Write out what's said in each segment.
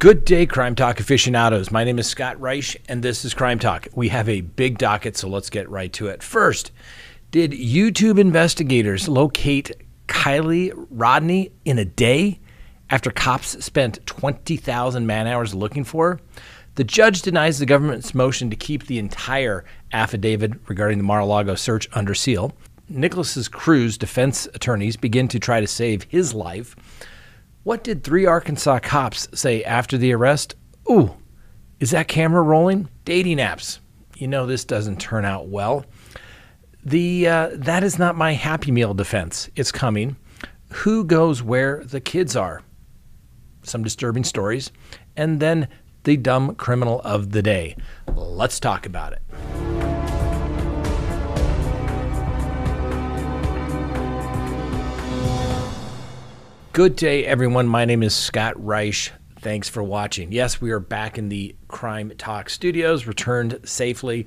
Good day, Crime Talk aficionados. My name is Scott Reich, and this is Crime Talk. We have a big docket, so let's get right to it. First, did YouTube investigators locate Kiely Rodni in a day after cops spent 20,000 man-hours looking for her? The judge denies the government's motion to keep the entire affidavit regarding the Mar-A-Lago search under seal. Nikolas Cruz defense attorneys begin to try to save his life. What did 3 Arkansas cops say after the arrest? Ooh, is that camera rolling? Dating apps. You know this doesn't turn out well. That is not my Happy Meal defense. It's coming. Who goes where the kids are? Some disturbing stories. And then the dumb criminal of the day. Let's talk about it. Good day, everyone. My name is Scott Reich. Thanks for watching. Yes, we are back in the Crime Talk studios, returned safely,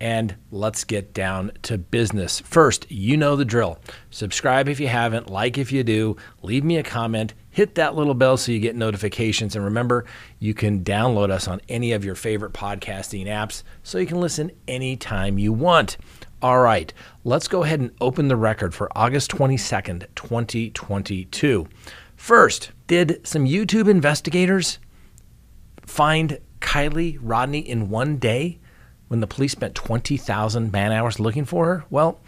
and let's get down to business. First, you know the drill. Subscribe if you haven't, like if you do, leave me a comment, hit that little bell so you get notifications, and remember, you can download us on any of your favorite podcasting apps so you can listen anytime you want. All right, let's go ahead and open the record for August 22nd, 2022. First, did some YouTube investigators find Kiely Rodni in one day when the police spent 20,000 man-hours looking for her? Well,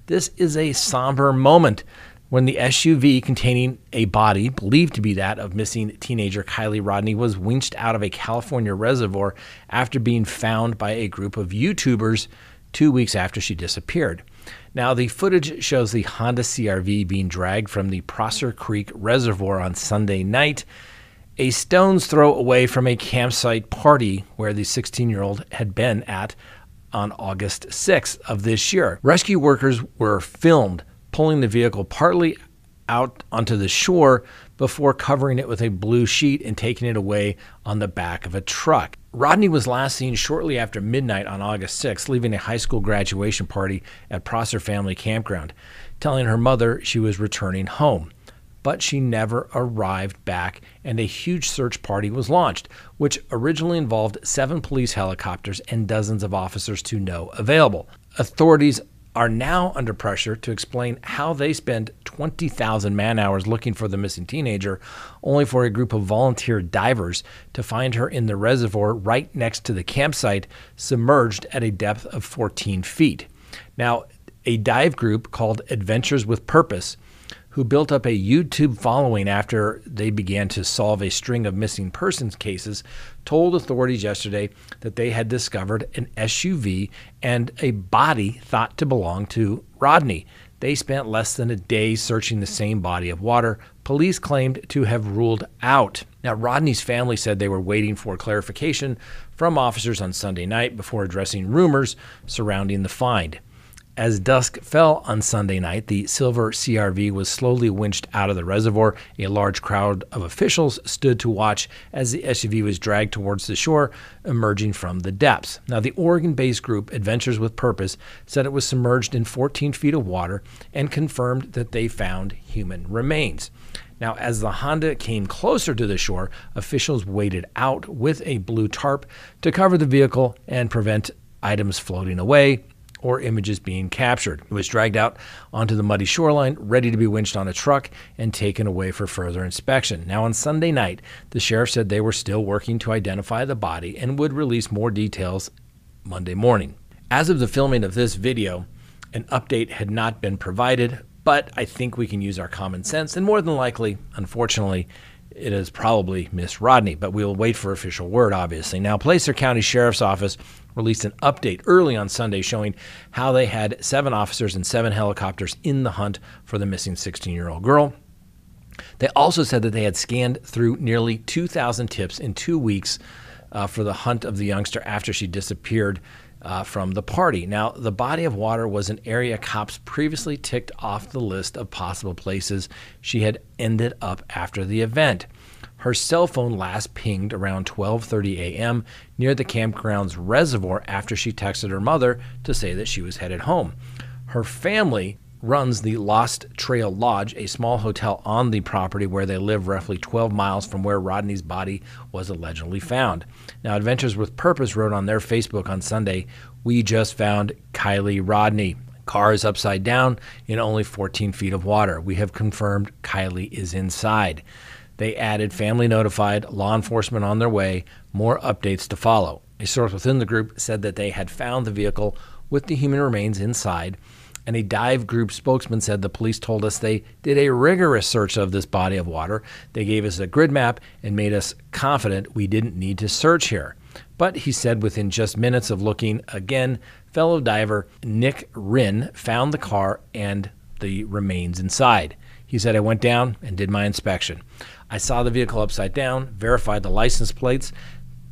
this is a somber moment when the SUV containing a body believed to be that of missing teenager Kiely Rodni was winched out of a California reservoir after being found by a group of YouTubers 2 weeks after she disappeared. Now, the footage shows the Honda CR-V being dragged from the Prosser Creek Reservoir on Sunday night, a stone's throw away from a campsite party where the 16-year-old had been at on August 6th of this year. Rescue workers were filmed pulling the vehicle partly out onto the shore before covering it with a blue sheet and taking it away on the back of a truck. Rodni was last seen shortly after midnight on August 6th, leaving a high school graduation party at Prosser Family Campground, telling her mother she was returning home. But she never arrived back, and a huge search party was launched, which originally involved 7 police helicopters and dozens of officers to no avail. Authorities are now under pressure to explain how they spent 20,000 man-hours looking for the missing teenager, only for a group of volunteer divers to find her in the reservoir right next to the campsite, submerged at a depth of 14 feet. Now, a dive group called Adventures with Purpose, who built up a YouTube following after they began to solve a string of missing persons cases, told authorities yesterday that they had discovered an SUV and a body thought to belong to Rodni. They spent less than a day searching the same body of water police claimed to have ruled out. Now, Rodni's family said they were waiting for clarification from officers on Sunday night before addressing rumors surrounding the find. As dusk fell on Sunday night, the silver CR-V was slowly winched out of the reservoir. A large crowd of officials stood to watch as the SUV was dragged towards the shore, emerging from the depths. Now, the Oregon-based group Adventures with Purpose said it was submerged in 14 feet of water and confirmed that they found human remains. Now, as the Honda came closer to the shore, officials waded out with a blue tarp to cover the vehicle and prevent items floating away or images being captured. It was dragged out onto the muddy shoreline, ready to be winched on a truck and taken away for further inspection. Now, on Sunday night, the sheriff said they were still working to identify the body and would release more details Monday morning. As of the filming of this video, an update had not been provided, but I think we can use our common sense, and more than likely, unfortunately, it is probably Miss Rodni, but we will wait for official word, obviously. Now, Placer County Sheriff's Office released an update early on Sunday showing how they had 7 officers and 7 helicopters in the hunt for the missing 16-year-old girl. They also said that they had scanned through nearly 2,000 tips in 2 weeks for the hunt of the youngster after she disappeared from the party. Now, the body of water was an area cops previously ticked off the list of possible places she had ended up after the event. Her cell phone last pinged around 12:30 a.m. near the campground's reservoir after she texted her mother to say that she was headed home. Her family runs the Lost Trail Lodge, a small hotel on the property where they live roughly 12 miles from where Rodni's body was allegedly found. Now, Adventures with Purpose wrote on their Facebook on Sunday, "We just found Kiely Rodni. Car is upside down in only 14 feet of water. We have confirmed Kiely is inside." They added, "Family notified, law enforcement on their way, more updates to follow." A source within the group said that they had found the vehicle with the human remains inside, and a dive group spokesman said the police told us they did a rigorous search of this body of water. They gave us a grid map and made us confident we didn't need to search here. But he said within just minutes of looking again, fellow diver Nick Rinn found the car and the remains inside. He said, "I went down and did my inspection. I saw the vehicle upside down, verified the license plates,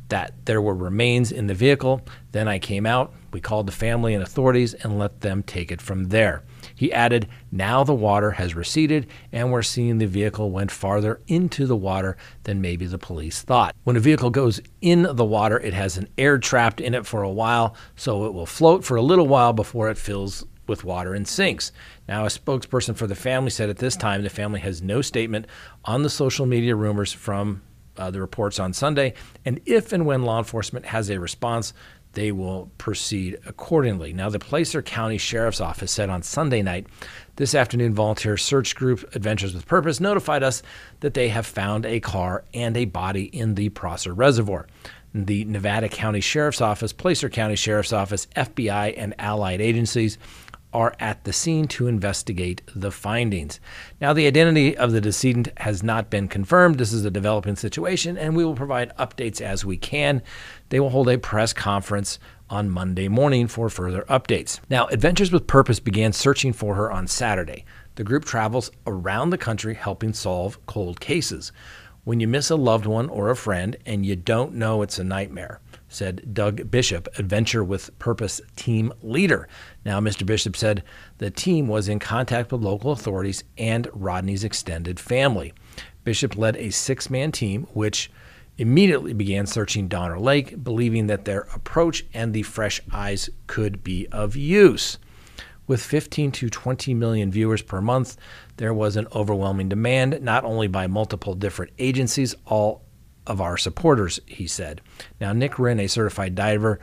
that there were remains in the vehicle. Then I came out, we called the family and authorities and let them take it from there." He added, "Now the water has receded and we're seeing the vehicle went farther into the water than maybe the police thought. When a vehicle goes in the water, it has an air trapped in it for a while, so it will float for a little while before it fills with water and sinks." Now, a spokesperson for the family said at this time the family has no statement on the social media rumors from the reports on Sunday, and if and when law enforcement has a response, they will proceed accordingly. Now, the Placer County Sheriff's Office said on Sunday night, "This afternoon, volunteer search group Adventures with Purpose notified us that they have found a car and a body in the Prosser Reservoir." The Nevada County Sheriff's Office, Placer County Sheriff's Office, FBI, and allied agencies are at the scene to investigate the findings. Now, the identity of the decedent has not been confirmed. This is a developing situation, and we will provide updates as we can. They will hold a press conference on Monday morning for further updates. Now, Adventures with Purpose began searching for her on Saturday. The group travels around the country helping solve cold cases. "When you miss a loved one or a friend and you don't know, it's a nightmare," said Doug Bishop, Adventure with Purpose team leader. Now, Mr. Bishop said the team was in contact with local authorities and Rodni's extended family. Bishop led a 6-man team, which immediately began searching Donner Lake, believing that their approach and the fresh eyes could be of use. With 15 to 20 million viewers per month, there was an overwhelming demand, not only by multiple different agencies, all of our supporters, he said. Now, Nick Rinn, a certified diver,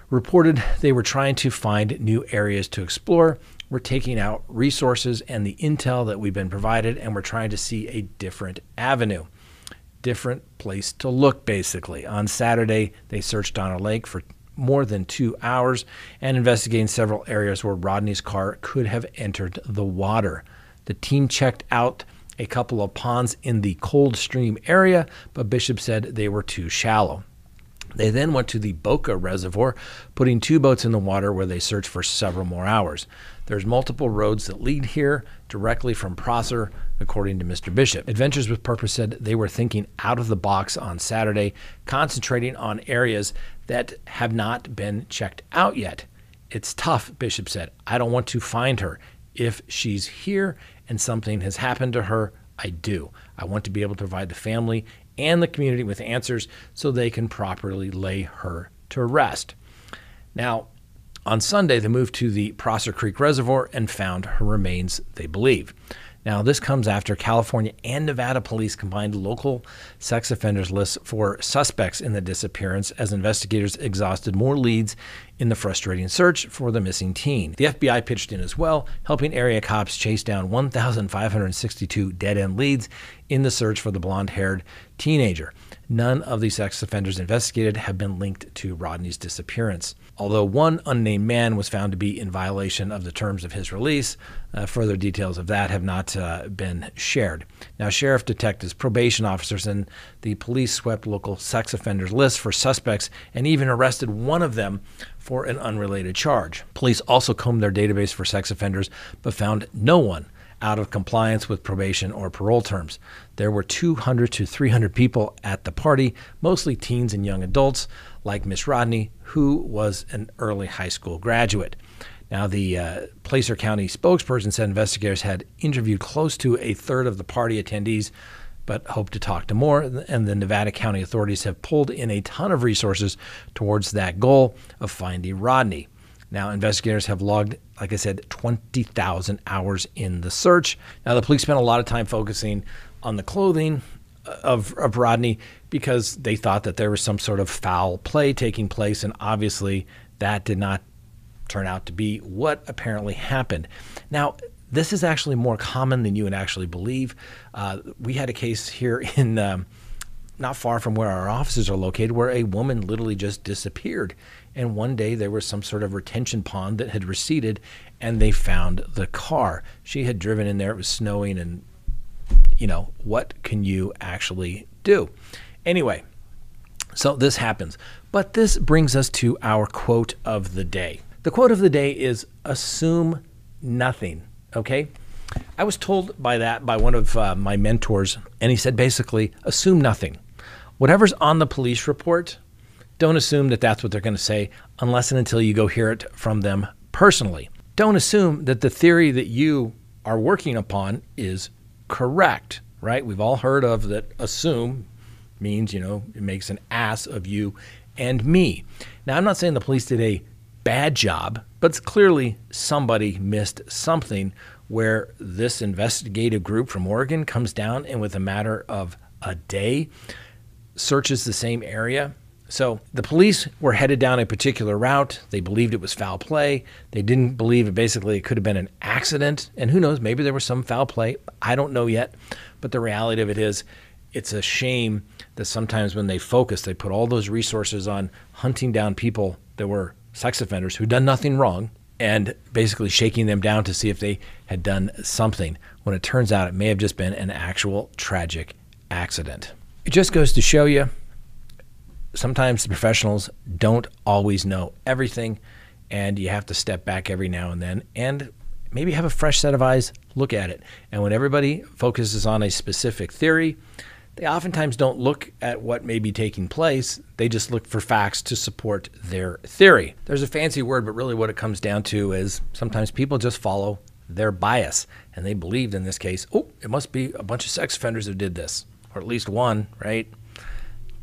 reported they were trying to find new areas to explore. "We're taking out resources and the intel that we've been provided, and we're trying to see a different avenue, different place to look," basically. On Saturday, they searched Donner Lake for more than 2 hours and investigating several areas where Rodni's car could have entered the water. The team checked out a couple of ponds in the Coldstream area, but Bishop said they were too shallow. They then went to the Boca Reservoir, putting 2 boats in the water where they searched for several more hours. There's multiple roads that lead here directly from Prosser, according to Mr. Bishop. Adventures with Purpose said they were thinking out of the box on Saturday, concentrating on areas that have not been checked out yet. "It's tough," Bishop said. "I don't want to find her. If she's here and something has happened to her, I do. I want to be able to provide the family and the community with answers so they can properly lay her to rest." Now, on Sunday, they moved to the Prosser Creek Reservoir and found her remains, they believe. Now, this comes after California and Nevada police combined local sex offenders lists for suspects in the disappearance as investigators exhausted more leads in the frustrating search for the missing teen. The FBI pitched in as well, helping area cops chase down 1,562 dead-end leads in the search for the blonde-haired teenager. None of the sex offenders investigated have been linked to Rodni's disappearance. Although one unnamed man was found to be in violation of the terms of his release, further details of that have not been shared. Now, sheriff detectives, probation officers, and the police swept local sex offenders lists for suspects and even arrested one of them for an unrelated charge. Police also combed their database for sex offenders but found no one out of compliance with probation or parole terms. There were 200 to 300 people at the party, mostly teens and young adults, like Miss Rodni, who was an early high school graduate. Now, the Placer County spokesperson said investigators had interviewed close to a third of the party attendees, but hope to talk to more, and the Nevada County authorities have pulled in a ton of resources towards that goal of finding Rodni. Now, investigators have logged, like I said, 20,000 hours in the search. Now, the police spent a lot of time focusing on the clothing of Rodni because they thought that there was some sort of foul play taking place, and obviously that did not turn out to be what apparently happened. Now, this is actually more common than you would actually believe. We had a case here in not far from where our offices are located where a woman literally just disappeared. And one day there was some sort of retention pond that had receded, and they found the car. She had driven in there. It was snowing, and, what can you actually do? Anyway, so this happens. But this brings us to our quote of the day. The quote of the day is, assume nothing, okay? I was told by one of my mentors, and he said basically, assume nothing. Whatever's on the police report, don't assume that that's what they're going to say unless and until you go hear it from them personally. Don't assume that the theory that you are working upon is correct, right? We've all heard of that assume means, it makes an ass of you and me. Now, I'm not saying the police did a bad job, but it's clearly somebody missed something where this investigative group from Oregon comes down and with a matter of a day searches the same area. So the police were headed down a particular route. They believed it was foul play. They didn't believe it could have been an accident. And who knows, maybe there was some foul play. I don't know yet. But the reality of it is, it's a shame that sometimes when they focus, they put all those resources on hunting down people that were sex offenders who'd done nothing wrong and basically shaking them down to see if they had done something, when it turns out it may have just been an actual tragic accident. It just goes to show you, sometimes the professionals don't always know everything, and you have to step back every now and then and maybe have a fresh set of eyes look at it. And when everybody focuses on a specific theory, they oftentimes don't look at what may be taking place. They just look for facts to support their theory. There's a fancy word, but really what it comes down to is sometimes people just follow their bias, and they believed in this case, it must be a bunch of sex offenders who did this, or at least one, right?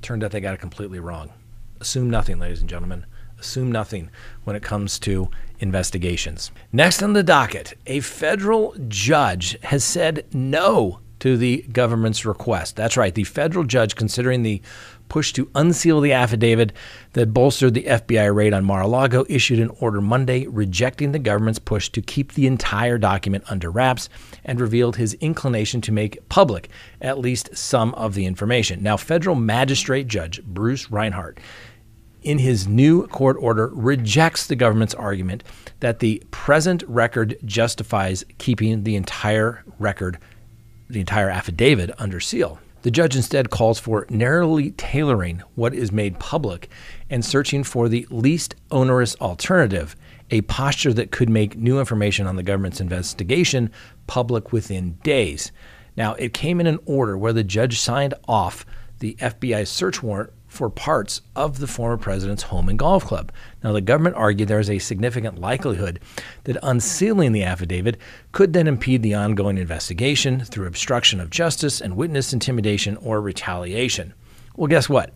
Turned out they got it completely wrong. Assume nothing, ladies and gentlemen. Assume nothing when it comes to investigations. Next on the docket, a federal judge has said no to the government's request. That's right, the federal judge considering the push to unseal the affidavit that bolstered the FBI raid on Mar-A-Lago issued an order Monday rejecting the government's push to keep the entire document under wraps and revealed his inclination to make public at least some of the information. Now, federal magistrate judge Bruce Reinhart, in his new court order, rejects the government's argument that the present record justifies keeping the entire affidavit under seal. The judge instead calls for narrowly tailoring what is made public and searching for the least onerous alternative, a posture that could make new information on the government's investigation public within days. Now, it came in an order where the judge signed off the FBI search warrant for parts of the former president's home and golf club. Now, the government argued there is a significant likelihood that unsealing the affidavit could then impede the ongoing investigation through obstruction of justice and witness intimidation or retaliation. Well, guess what?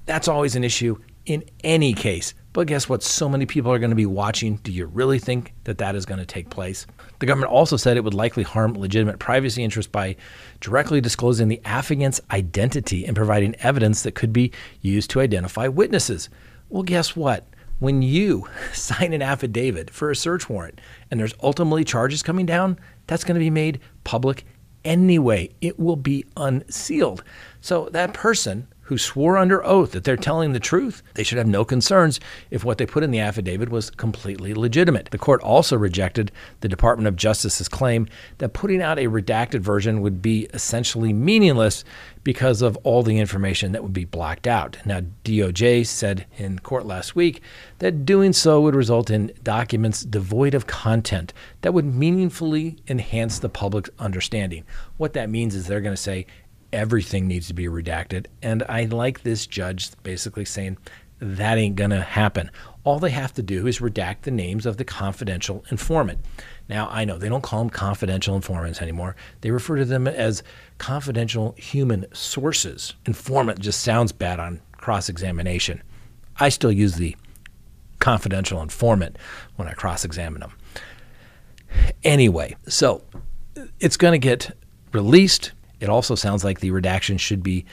That's always an issue in any case. But guess what? So many people are going to be watching. Do you really think that that is going to take place? The government also said it would likely harm legitimate privacy interests by directly disclosing the affiant's identity and providing evidence that could be used to identify witnesses. Well, guess what? When you sign an affidavit for a search warrant and there's ultimately charges coming down, that's going to be made public anyway. It will be unsealed. So that person who swore under oath that they're telling the truth, they should have no concerns if what they put in the affidavit was completely legitimate. The court also rejected the Department of Justice's claim that putting out a redacted version would be essentially meaningless because of all the information that would be blacked out. Now, DOJ said in court last week that doing so would result in documents devoid of content that would meaningfully enhance the public's understanding. What that means is they're going to say, everything needs to be redacted. And I like this judge basically saying that ain't going to happen. All they have to do is redact the names of the confidential informant. Now, I know they don't call them confidential informants anymore. They refer to them as confidential human sources. Informant just sounds bad on cross-examination. I still use the confidential informant when I cross-examine him. Anyway, so it's going to get released. It also sounds like the redactions should be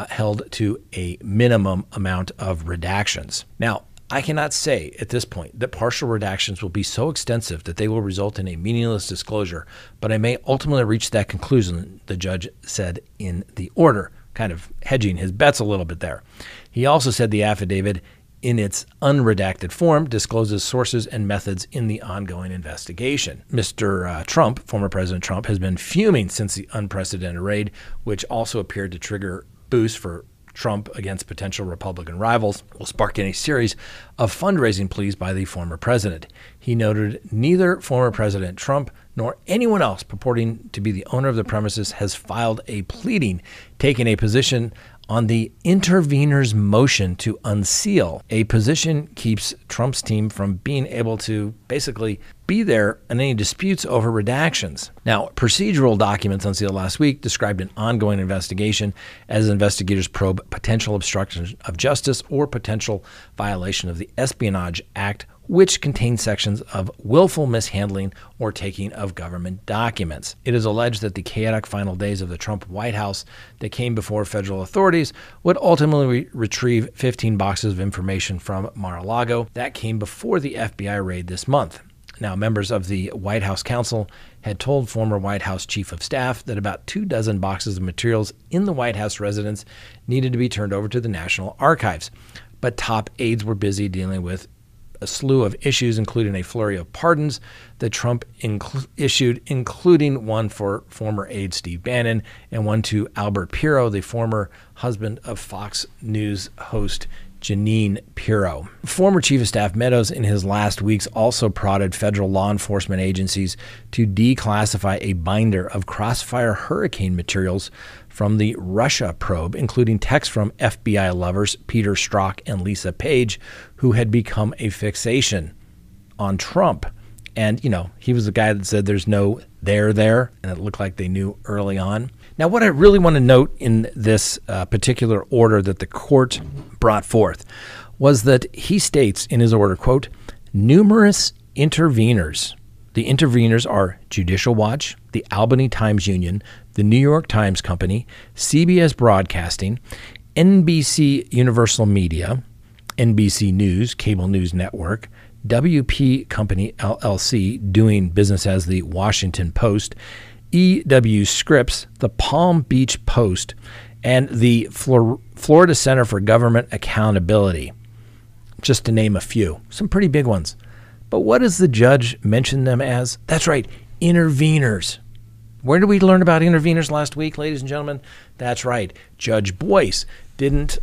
held to a minimum amount of redactions. Now, I cannot say at this point that partial redactions will be so extensive that they will result in a meaningless disclosure, but I may ultimately reach that conclusion, the judge said in the order, kind of hedging his bets a little bit there. He also said the affidavit, in its unredacted form, discloses sources and methods in the ongoing investigation. Mr. Trump, former President Trump, has been fuming since the unprecedented raid, which also appeared to trigger boost for Trump against potential Republican rivals, will spark a series of fundraising pleas by the former president. He noted neither former President Trump nor anyone else purporting to be the owner of the premises has filed a pleading, taking a position on the intervener's motion to unseal. A position keeps Trump's team from being able to basically be there in any disputes over redactions. Now, procedural documents unsealed last week described an ongoing investigation as investigators probe potential obstruction of justice or potential violation of the Espionage Act, which contains sections of willful mishandling or taking of government documents. It is alleged that the chaotic final days of the Trump White House that came before federal authorities would ultimately retrieve 15 boxes of information from Mar-A-Lago that came before the FBI raid this month. Now, members of the White House Council had told former White House Chief of Staff that about 24 boxes of materials in the White House residence needed to be turned over to the National Archives. But top aides were busy dealing with a slew of issues, including a flurry of pardons that Trump issued, including one for former aide Steve Bannon and one to Albert Pirro, the former husband of Fox News host Jeanine Pirro. Former Chief of Staff Meadows in his last weeks also prodded federal law enforcement agencies to declassify a binder of Crossfire hurricane materials from the Russia probe, including texts from FBI lovers Peter Strzok and Lisa Page, who had become a fixation on Trump. And, you know, he was the guy that said there's no there, and it looked like they knew early on. Now, what I really want to note in this particular order that the court brought forth was that he states in his order, quote, numerous interveners. The interveners are Judicial Watch, the Albany Times Union, the New York Times Company, CBS Broadcasting, NBC Universal Media, NBC News, Cable News Network, WP Company LLC, doing business as the Washington Post, EW Scripps, the Palm Beach Post, and the Florida Center for Government Accountability, just to name a few. Some pretty big ones. But what does the judge mention them as? That's right, interveners. Where did we learn about interveners last week, ladies and gentlemen? That's right, Judge Boyce didn't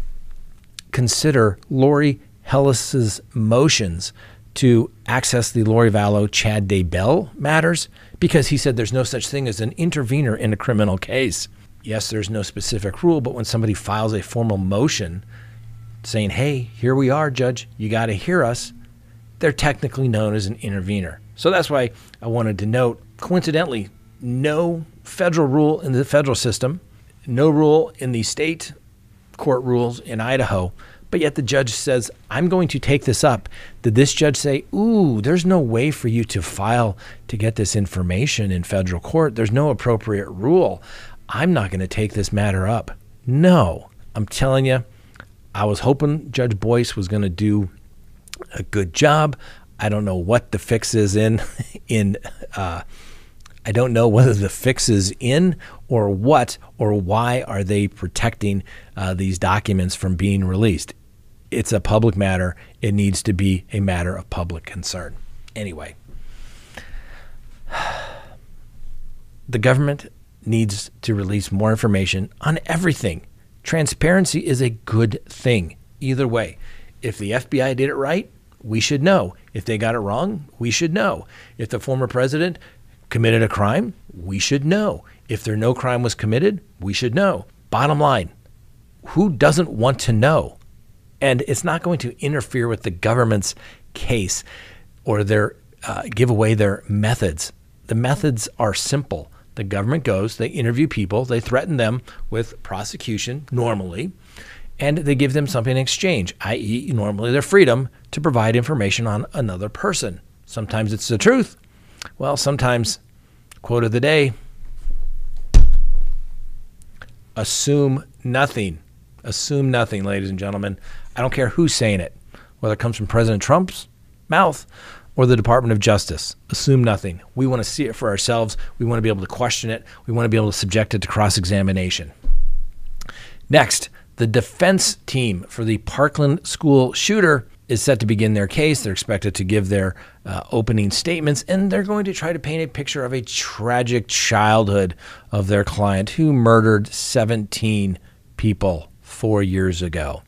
consider Lori Hellis's motions to access the Lori Vallow, Chad Daybell matters because he said there's no such thing as an intervener in a criminal case. Yes, there's no specific rule, but when somebody files a formal motion saying, hey, here we are, Judge, you got to hear us, they're technically known as an intervener. So that's why I wanted to note, coincidentally, no federal rule in the federal system, no rule in the state court rules in Idaho, but yet the judge says, I'm going to take this up. Did this judge say, ooh, there's no way for you to file to get this information in federal court. There's no appropriate rule. I'm not going to take this matter up. No, I'm telling you, I was hoping Judge Boyce was going to do a good job. I don't know what the fix is I don't know whether the fix is in or what or why are they protecting these documents from being released. It's a public matter. It needs to be a matter of public concern. Anyway, the government needs to release more information on everything. Transparency is a good thing either way. If the FBI did it right, we should know. If they got it wrong, we should know. If the former president committed a crime, we should know. If no crime was committed, we should know. Bottom line, who doesn't want to know? And it's not going to interfere with the government's case or their give away their methods. The methods are simple. The government goes, they interview people, they threaten them with prosecution normally, and they give them something in exchange, i.e. normally their freedom to provide information on another person. Sometimes it's the truth. Well, sometimes, quote of the day, assume nothing. Assume nothing, ladies and gentlemen. I don't care who's saying it, whether it comes from President Trump's mouth or the Department of Justice. Assume nothing. We want to see it for ourselves. We want to be able to question it. We want to be able to subject it to cross-examination. Next, the defense team for the Parkland school shooter is set to begin their case. They're expected to give their opening statements, and they're going to try to paint a picture of a tragic childhood of their client who murdered 17 people 4 years ago.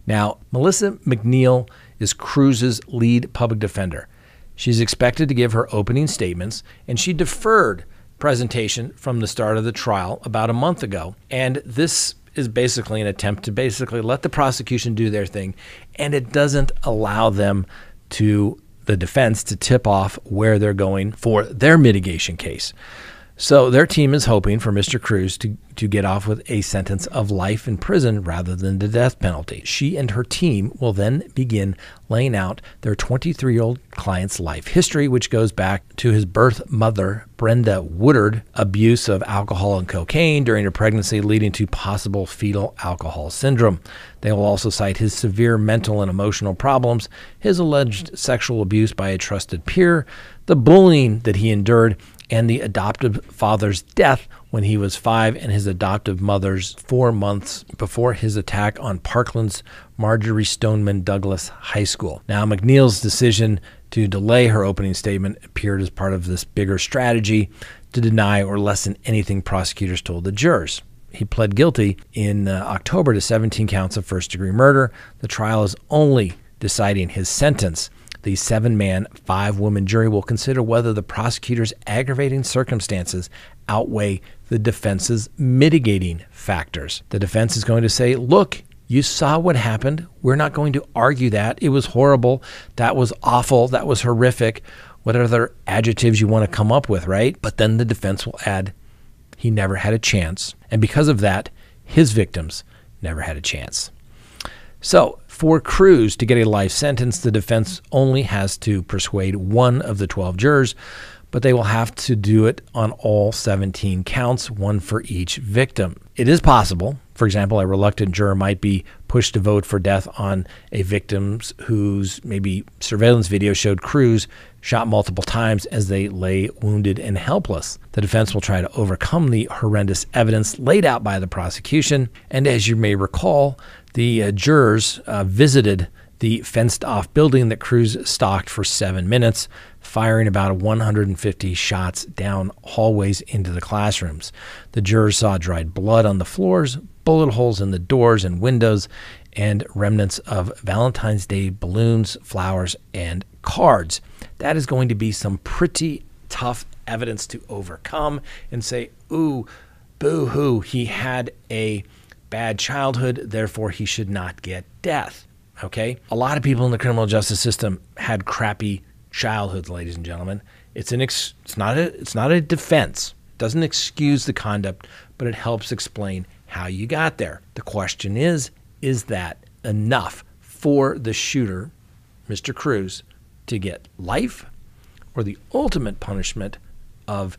Now, Melissa McNeil is Cruz's lead public defender. She's expected to give her opening statements, and she deferred presentation from the start of the trial about a month ago. And this is basically an attempt to basically let the prosecution do their thing, and it doesn't allow them to, the defense, to tip off where they're going for their mitigation case. So their team is hoping for Mr. Cruz to get off with a sentence of life in prison rather than the death penalty. She and her team will then begin laying out their 23-year-old client's life history, which goes back to his birth mother, Brenda Woodard, abuse of alcohol and cocaine during her pregnancy, leading to possible fetal alcohol syndrome. They will also cite his severe mental and emotional problems, his alleged sexual abuse by a trusted peer, the bullying that he endured, and the adoptive father's death when he was 5 and his adoptive mother's 4 months before his attack on Parkland's Marjorie Stoneman Douglas High School. Now, McNeil's decision to delay her opening statement appeared as part of this bigger strategy to deny or lessen anything prosecutors told the jurors. He pled guilty in October to 17 counts of first-degree murder. The trial is only deciding his sentence. The 7-man, 5-woman jury will consider whether the prosecutor's aggravating circumstances outweigh the defense's mitigating factors. The defense is going to say, look, you saw what happened. We're not going to argue that. It was horrible. That was awful. That was horrific. What other adjectives you want to come up with, right? But then the defense will add, he never had a chance. And because of that, his victims never had a chance. So for Cruz to get a life sentence, the defense only has to persuade one of the 12 jurors, but they will have to do it on all 17 counts, one for each victim. It is possible, for example, a reluctant juror might be pushed to vote for death on a victim whose maybe surveillance video showed Cruz shot multiple times as they lay wounded and helpless. The defense will try to overcome the horrendous evidence laid out by the prosecution, and as you may recall, the jurors visited the fenced-off building that Cruz stalked for 7 minutes, firing about 150 shots down hallways into the classrooms. The jurors saw dried blood on the floors, bullet holes in the doors and windows, and remnants of Valentine's Day balloons, flowers, and cards. That is going to be some pretty tough evidence to overcome and say, ooh, boo-hoo, he had a bad childhood, therefore he should not get death. Okay? A lot of people in the criminal justice system had crappy childhoods, ladies and gentlemen. It's not a defense. It doesn't excuse the conduct, but it helps explain how you got there. The question is that enough for the shooter, Mr. Cruz, to get life or the ultimate punishment of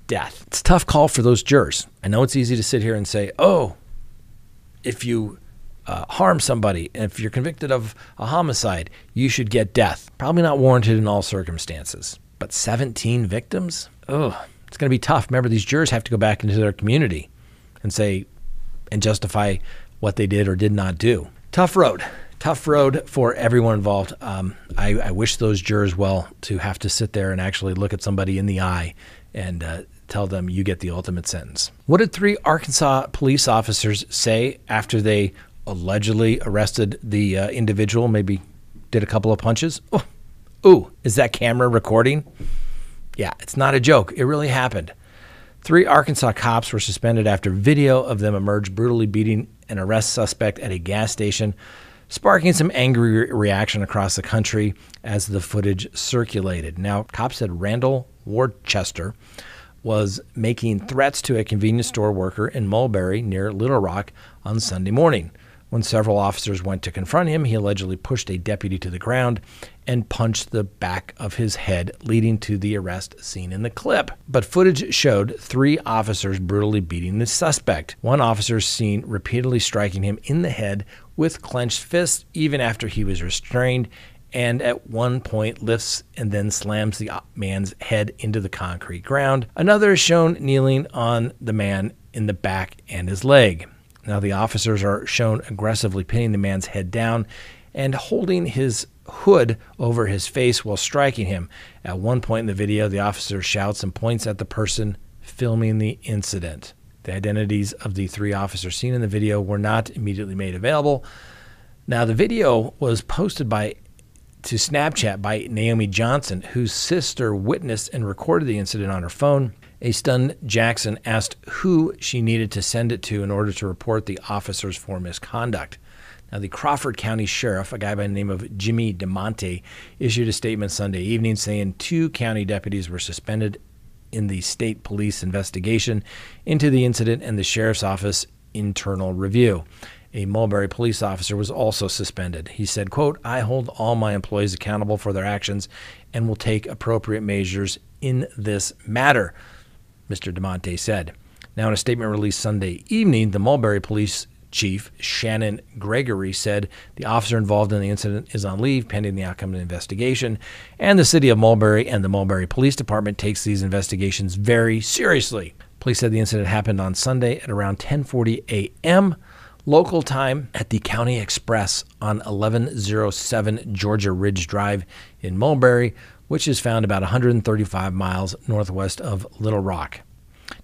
death? It's a tough call for those jurors. I know it's easy to sit here and say, oh, if you harm somebody, and if you're convicted of a homicide, you should get death. Probably not warranted in all circumstances. But 17 victims? Oh, it's going to be tough. Remember, these jurors have to go back into their community and say and justify what they did or did not do. Tough road. Tough road for everyone involved. I wish those jurors well to have to sit there and actually look at somebody in the eye and tell them you get the ultimate sentence. What did 3 Arkansas police officers say after they allegedly arrested the individual, maybe did a couple of punches? Ooh, is that camera recording? Yeah, it's not a joke. It really happened. 3 Arkansas cops were suspended after video of them emerged brutally beating an arrest suspect at a gas station, sparking some angry reaction across the country as the footage circulated. Now, cops said Randall Worcester was making threats to a convenience store worker in Mulberry near Little Rock on Sunday morning When several officers went to confront him, he allegedly pushed a deputy to the ground and punched the back of his head, leading to the arrest seen in the clip. But footage showed 3 officers brutally beating the suspect. One officer seen repeatedly striking him in the head with clenched fists even after he was restrained, and at one point lifts and then slams the man's head into the concrete ground. Another is shown kneeling on the man in the back and his leg. Now the officers are shown aggressively pinning the man's head down and holding his hood over his face while striking him. At one point in the video, the officer shouts and points at the person filming the incident. The identities of the 3 officers seen in the video were not immediately made available. Now the video was posted to Snapchat by Naomi Johnson, whose sister witnessed and recorded the incident on her phone. A stunned Jackson asked who she needed to send it to in order to report the officers for misconduct. Now, the Crawford County Sheriff, a guy by the name of Jimmy DeMonte, issued a statement Sunday evening saying 2 county deputies were suspended in the state police investigation into the incident and the sheriff's office internal review. A Mulberry police officer was also suspended. He said, quote, "I hold all my employees accountable for their actions and will take appropriate measures in this matter," Mr. DeMonte said. Now, in a statement released Sunday evening, the Mulberry Police Chief, Shannon Gregory, said the officer involved in the incident is on leave pending the outcome of the investigation, and the city of Mulberry and the Mulberry Police Department takes these investigations very seriously. Police said the incident happened on Sunday at around 10:40 a.m. local time at the County Express on 1107 Georgia Ridge Drive in Mulberry, which is found about 135 miles northwest of Little Rock.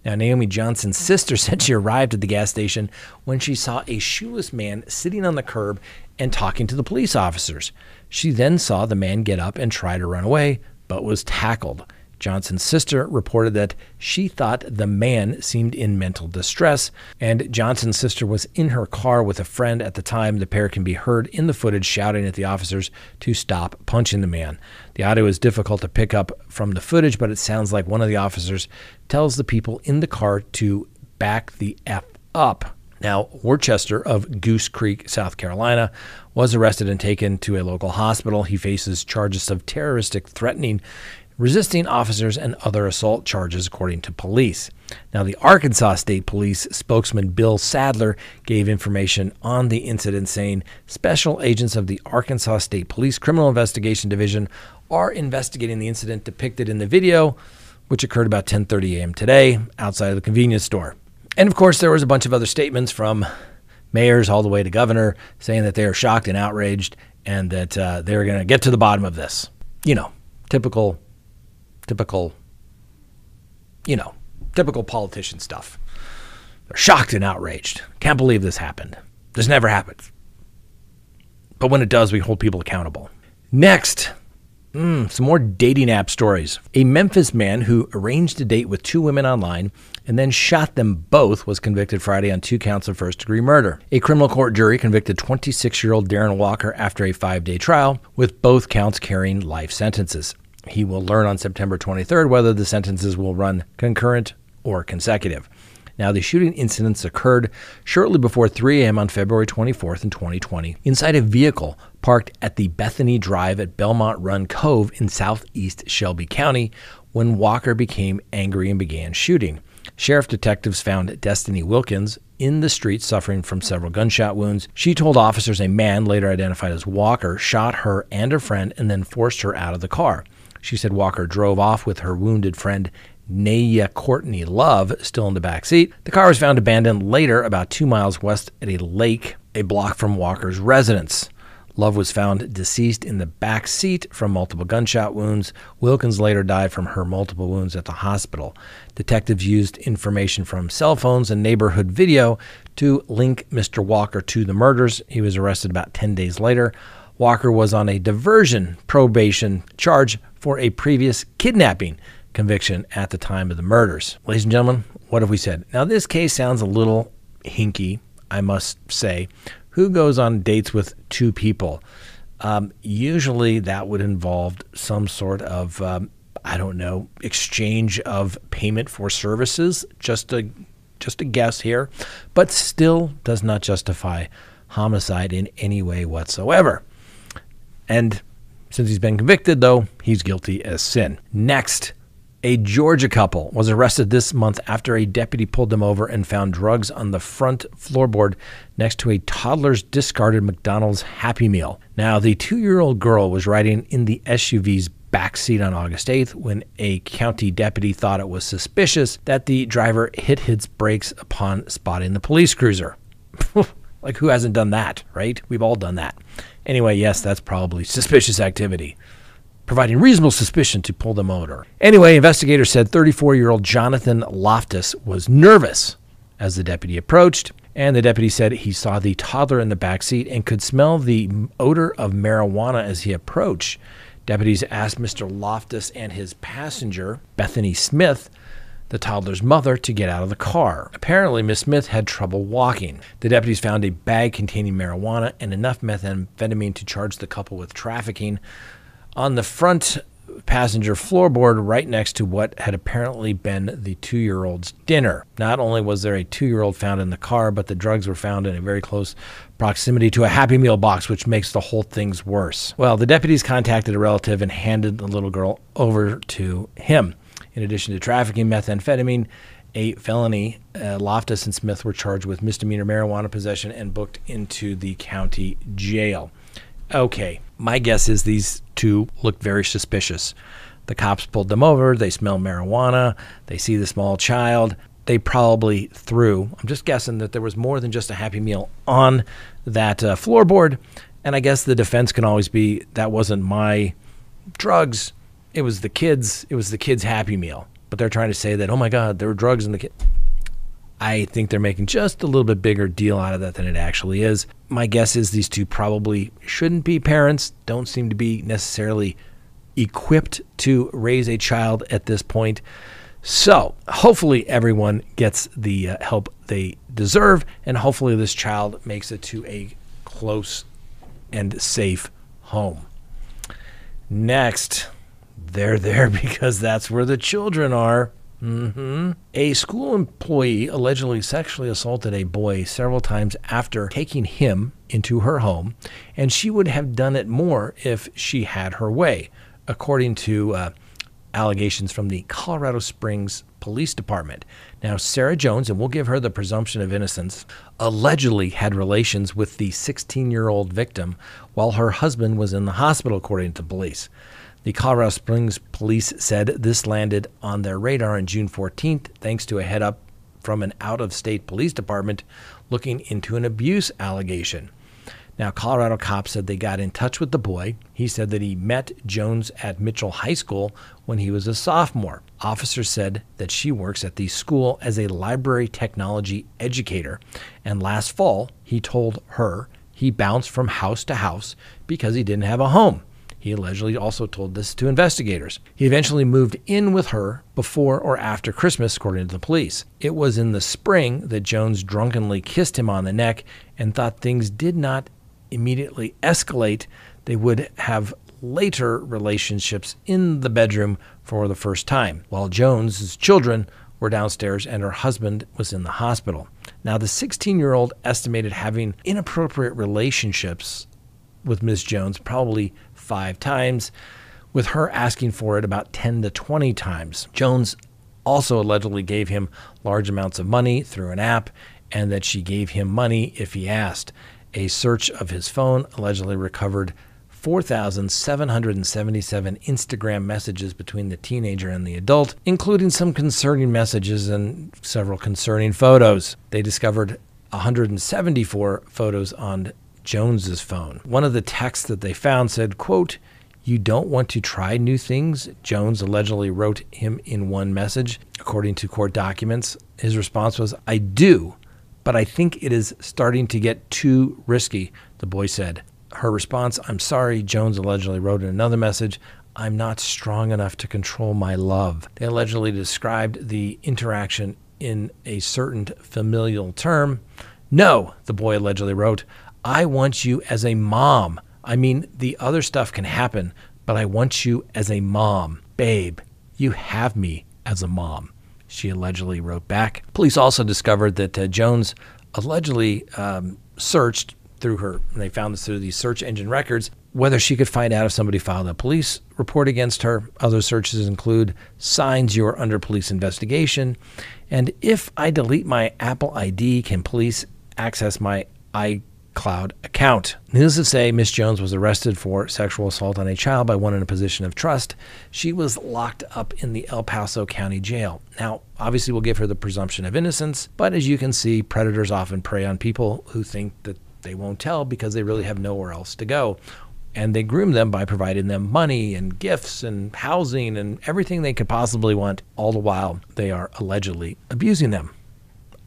Now, Naomi Johnson's sister said she arrived at the gas station when she saw a shoeless man sitting on the curb and talking to the police officers. She then saw the man get up and try to run away, but was tackled. Johnson's sister reported that she thought the man seemed in mental distress, and Johnson's sister was in her car with a friend at the time. The pair can be heard in the footage shouting at the officers to stop punching the man. The audio is difficult to pick up from the footage, but it sounds like one of the officers tells the people in the car to back the F up. Now, Worcester of Goose Creek, South Carolina, was arrested and taken to a local hospital. He faces charges of terroristic threatening, resisting officers, and other assault charges, according to police. Now, the Arkansas State Police spokesman Bill Sadler gave information on the incident, saying special agents of the Arkansas State Police Criminal Investigation Division are investigating the incident depicted in the video, which occurred about 10:30 a.m. today outside of the convenience store. And, of course, there was a bunch of other statements from mayors all the way to governor saying that they are shocked and outraged and that they're going to get to the bottom of this. You know, typical politician stuff. They're shocked and outraged. Can't believe this happened. This never happens. But when it does, we hold people accountable. Next, some more dating app stories. A Memphis man who arranged a date with 2 women online and then shot them both was convicted Friday on 2 counts of first-degree murder. A criminal court jury convicted 26-year-old Darren Walker after a 5-day trial, with both counts carrying life sentences. He will learn on September 23rd whether the sentences will run concurrent or consecutive. Now, the shooting incidents occurred shortly before 3 a.m. on February 24th in 2020 inside a vehicle parked at the Bethany Drive at Belmont Run Cove in southeast Shelby County when Walker became angry and began shooting. Sheriff detectives found Destiny Wilkins in the street suffering from several gunshot wounds. She told officers a man, later identified as Walker, shot her and her friend and then forced her out of the car. She said Walker drove off with her wounded friend, Naya Courtney Love, still in the back seat. The car was found abandoned later about 2 miles west at a lake, a block from Walker's residence. Love was found deceased in the back seat from multiple gunshot wounds. Wilkins later died from her multiple wounds at the hospital. Detectives used information from cell phones and neighborhood video to link Mr. Walker to the murders. He was arrested about 10 days later. Walker was on a diversion probation charge for a previous kidnapping conviction at the time of the murders. Ladies and gentlemen, what have we said? Now, this case sounds a little hinky, I must say. Who goes on dates with 2 people? Usually that would involve some sort of, exchange of payment for services. Just a guess here, but still does not justify homicide in any way whatsoever. And since he's been convicted, though, he's guilty as sin. Next, a Georgia couple was arrested this month after a deputy pulled them over and found drugs on the front floorboard next to a toddler's discarded McDonald's Happy Meal. Now, the 2-year-old girl was riding in the SUV's backseat on August 8th when a county deputy thought it was suspicious that the driver hit his brakes upon spotting the police cruiser. Like, who hasn't done that, right? We've all done that. Anyway, yes, that's probably suspicious activity, providing reasonable suspicion to pull them over. Anyway, investigators said 34-year-old Jonathan Loftus was nervous as the deputy approached, and the deputy said he saw the toddler in the backseat and could smell the odor of marijuana as he approached. Deputies asked Mr. Loftus and his passenger, Bethany Smith, the toddler's mother, to get out of the car. Apparently, Miss Smith had trouble walking. The deputies found a bag containing marijuana and enough methamphetamine to charge the couple with trafficking on the front passenger floorboard right next to what had apparently been the 2-year-old's dinner. Not only was there a 2-year-old found in the car, but the drugs were found in a very close proximity to a Happy Meal box, which makes the whole thing worse. Well, the deputies contacted a relative and handed the little girl over to him. In addition to trafficking methamphetamine, a felony, Loftus and Smith were charged with misdemeanor marijuana possession and booked into the county jail. Okay, my guess is these two look very suspicious. The cops pulled them over. They smell marijuana. They see the small child. They probably threw, I'm just guessing, that there was more than just a Happy Meal on that floorboard. And I guess the defense can always be, that wasn't my drugs. It was the kids' Happy Meal. But they're trying to say that, oh my God, there were drugs in the kid. I think they're making just a little bit bigger deal out of that than it actually is. My guess is these two probably shouldn't be parents, don't seem to be necessarily equipped to raise a child at this point. So hopefully everyone gets the help they deserve, and hopefully this child makes it to a close and safe home. Next, they're there because that's where the children are. A school employee allegedly sexually assaulted a boy several times after taking him into her home, and she would have done it more if she had her way, according to allegations from the Colorado Springs Police Department. Now, Sarah Jones, and we'll give her the presumption of innocence, allegedly had relations with the 16-year-old victim while her husband was in the hospital, according to police. The Colorado Springs police said this landed on their radar on June 14th, thanks to a head-up from an out-of-state police department looking into an abuse allegation. Now, Colorado cops said they got in touch with the boy. He said that he met Jones at Mitchell High School when he was a sophomore. Officers said that she works at the school as a library technology educator, and last fall he told her he bounced from house to house because he didn't have a home. He allegedly also told this to investigators. He eventually moved in with her before or after Christmas, according to the police. It was in the spring that Jones drunkenly kissed him on the neck and thought things did not immediately escalate. They would have later relationships in the bedroom for the first time, while Jones's children were downstairs and her husband was in the hospital. Now, the 16-year-old estimated having inappropriate relationships with Ms. Jones probably 5 times, with her asking for it about 10 to 20 times. Jones also allegedly gave him large amounts of money through an app, and that she gave him money if he asked. A search of his phone allegedly recovered 4,777 Instagram messages between the teenager and the adult, including some concerning messages and several concerning photos. They discovered 174 photos on Jones's phone. One of the texts that they found said, quote, "You don't want to try new things?" Jones allegedly wrote him in one message. According to court documents, his response was, "I do, but I think it is starting to get too risky," the boy said. Her response, "I'm sorry," Jones allegedly wrote in another message, "I'm not strong enough to control my love." They allegedly described the interaction in a certain familial term. "No," the boy allegedly wrote, "I want you as a mom. I mean, the other stuff can happen, but I want you as a mom. Babe, you have me as a mom," she allegedly wrote back. Police also discovered that Jones allegedly searched through her, and they found this through these search engine records, whether she could find out if somebody filed a police report against her. Other searches include signs you're under police investigation, and if I delete my Apple ID, can police access my iCloud account? Needless to say, Miss Jones was arrested for sexual assault on a child by one in a position of trust. She was locked up in the El Paso County Jail. Now, obviously, we'll give her the presumption of innocence, but as you can see, predators often prey on people who think that they won't tell because they really have nowhere else to go. And they groom them by providing them money and gifts and housing and everything they could possibly want, all the while they are allegedly abusing them.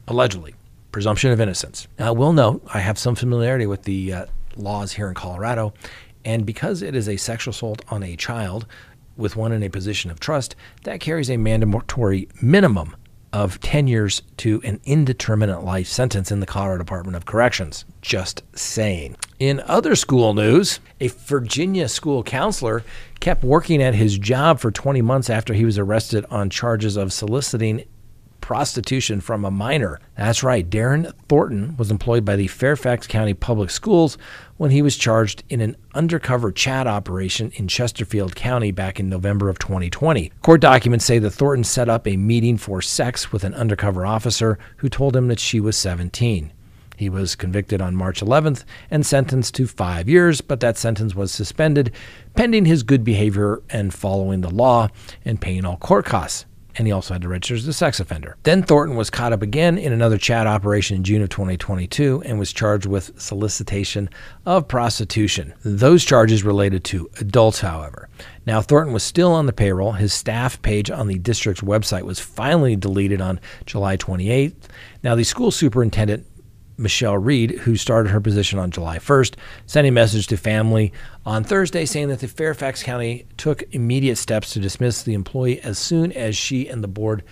Allegedly. Presumption of innocence. Now, I will note, I have some familiarity with the laws here in Colorado, and because it is a sexual assault on a child with one in a position of trust, that carries a mandatory minimum of 10 years to an indeterminate life sentence in the Colorado Department of Corrections. Just saying. In other school news, a Virginia school counselor kept working at his job for 20 months after he was arrested on charges of soliciting prostitution from a minor. That's right. Darren Thornton was employed by the Fairfax County Public Schools when he was charged in an undercover chat operation in Chesterfield County back in November of 2020. Court documents say that Thornton set up a meeting for sex with an undercover officer who told him that she was 17. He was convicted on March 11th and sentenced to 5 years, but that sentence was suspended pending his good behavior and following the law and paying all court costs. And he also had to register as a sex offender. Then Thornton was caught up again in another chat operation in June of 2022 and was charged with solicitation of prostitution. Those charges related to adults, however. Now, Thornton was still on the payroll. His staff page on the district's website was finally deleted on July 28th. Now, the school superintendent, Michelle Reed, who started her position on July 1st, sent a message to family on Thursday saying that the Fairfax County took immediate steps to dismiss the employee as soon as she and the board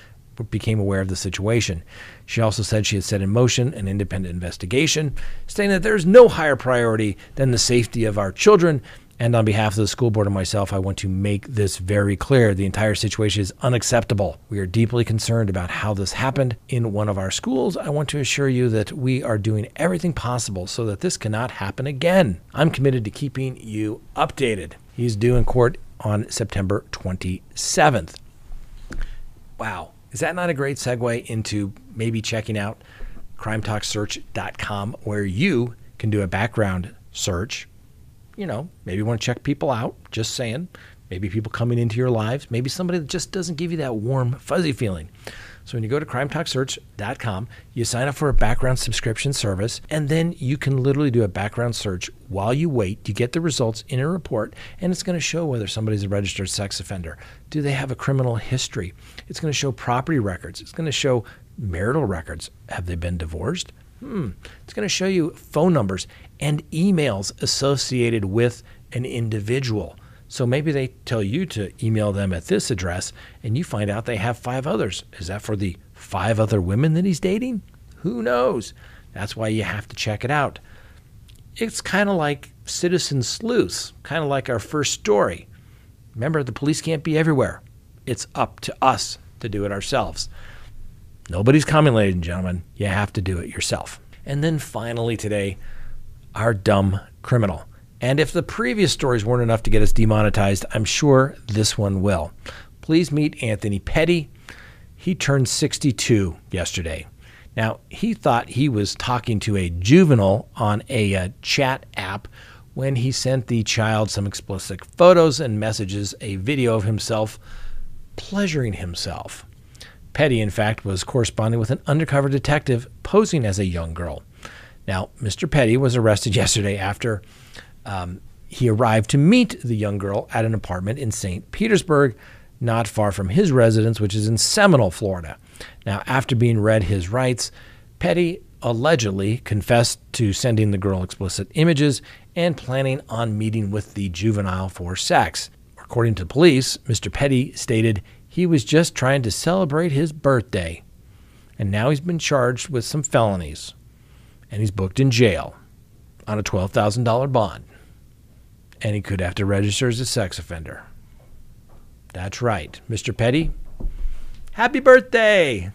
became aware of the situation. She also said she had set in motion an independent investigation, stating that there's no higher priority than the safety of our children. And on behalf of the school board and myself, I want to make this very clear. The entire situation is unacceptable. We are deeply concerned about how this happened in one of our schools. I want to assure you that we are doing everything possible so that this cannot happen again. I'm committed to keeping you updated. He's due in court on September 27th. Wow. Is that not a great segue into maybe checking out CrimeTalkSearch.com, where you can do a background search? You know, maybe you want to check people out, just saying. Maybe people coming into your lives. Maybe somebody that just doesn't give you that warm, fuzzy feeling. So when you go to CrimeTalkSearch.com, you sign up for a background subscription service, and then you can literally do a background search while you wait. You get the results in a report, and it's going to show whether somebody's a registered sex offender. Do they have a criminal history? It's going to show property records. It's going to show marital records. Have they been divorced? It's going to show you phone numbers and emails associated with an individual. So maybe they tell you to email them at this address, and you find out they have 5 others. Is that for the 5 other women that he's dating? Who knows? That's why you have to check it out. It's kind of like citizen sleuths, kind of like our first story. Remember, the police can't be everywhere. It's up to us to do it ourselves. Nobody's coming, ladies and gentlemen. You have to do it yourself. And then finally today, our dumb criminal. And if the previous stories weren't enough to get us demonetized, I'm sure this one will. Please meet Anthony Petty. He turned 62 yesterday. Now, he thought he was talking to a juvenile on a chat app when he sent the child some explicit photos and messages, a video of himself pleasuring himself. Petty, in fact, was corresponding with an undercover detective posing as a young girl. Now, Mr. Petty was arrested yesterday after he arrived to meet the young girl at an apartment in St. Petersburg, not far from his residence, which is in Seminole, Florida. Now, after being read his rights, Petty allegedly confessed to sending the girl explicit images and planning on meeting with the juvenile for sex. According to police, Mr. Petty stated he was just trying to celebrate his birthday, and now he's been charged with some felonies, and he's booked in jail on a $12,000 bond, and he could have to register as a sex offender. That's right. Mr. Petty, happy birthday.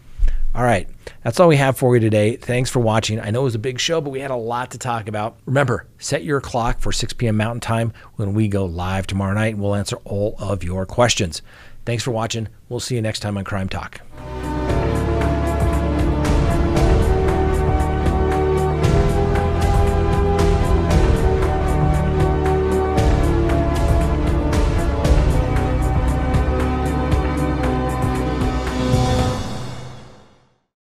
All right, that's all we have for you today. Thanks for watching. I know it was a big show, but we had a lot to talk about. Remember, set your clock for 6 p.m. Mountain Time when we go live tomorrow night, and we'll answer all of your questions. Thanks for watching. We'll see you next time on Crime Talk.